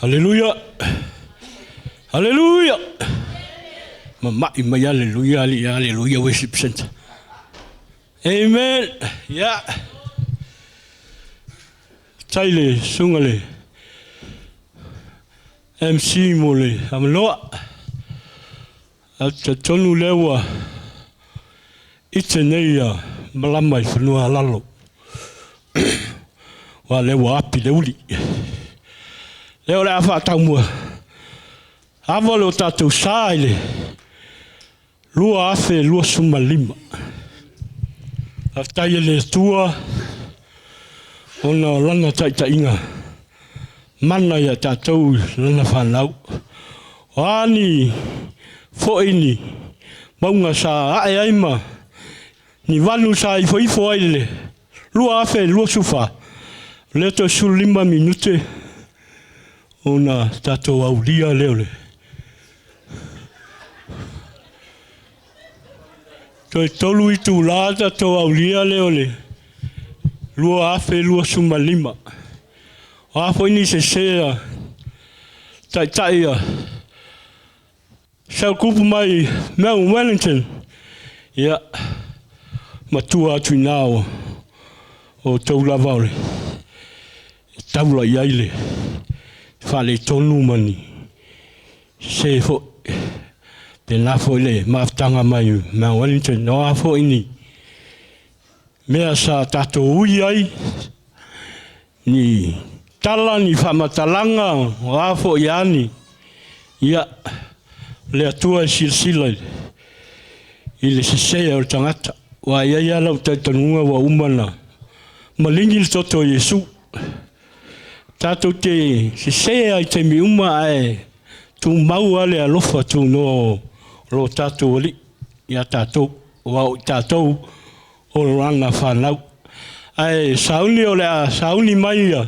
Halleluiah. Halleluiah. Mama, hallelujah, hallelujah, worship center. Amen. Yeah. Taile, sungale. MC mole, amloa. Ata tonu lewa. Iteneia, malamai whanua lalo. Wa lewa api leuli. Leo le awha taumua. Awa leo tātou sāile. Lua afe, lua suma lima. Aftai le tua. Ona lana taita inga. Mana ya tātou lana whanau. Wani foini. Maunga sa ae aima. Ni wanu sa ifo aile. Lua afe, lua sufa. Leto su 5 minute. Ona tātou aulia leo le. Toi tolu I tu la tātou aulia leo le. Lua afe, lua suma 5. Afo ini se sea. Tai a. Sau kupu mai Mount Wellington. Ia. Matua atu nao. O tau lava ole. Taula I aile. Fale tonu mani. Se fo. Pena fo le. Maftanga mai Mount Wellington. No afo ini. Mea sa tato ui ai. Ni tala ni whamatalanga. O afo I ani. Ia. Le atua silsila. I le sesea o tangata. Wa ia lau taitanunga wa umana. Malingi toto Yesu. Tātou te sesea I te mi uma ai. Tu mau ale alofa tu no lo tātou oli. Ia tātou. Wa tātou o rana whanau. Ai sauni o lea sauni mai ia.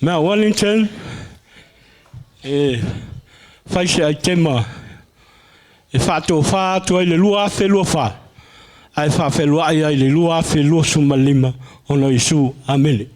Mea Wellington. Whaise ai tema. E whātou whātou ai le lua afe lua whā. Ai whawhelua ai le lua afe lua suma 5. Ono Yesu. Amen.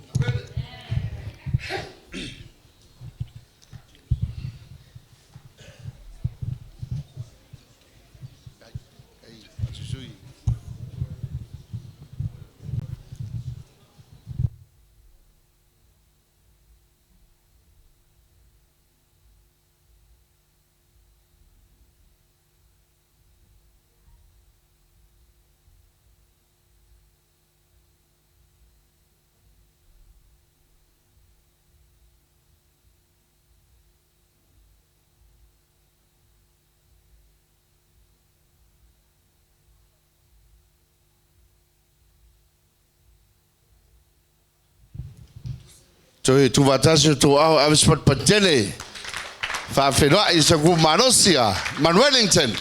Toi tu vatasi tu au avispat patele. Fa fenoa isa ku manosia. Man Wellington.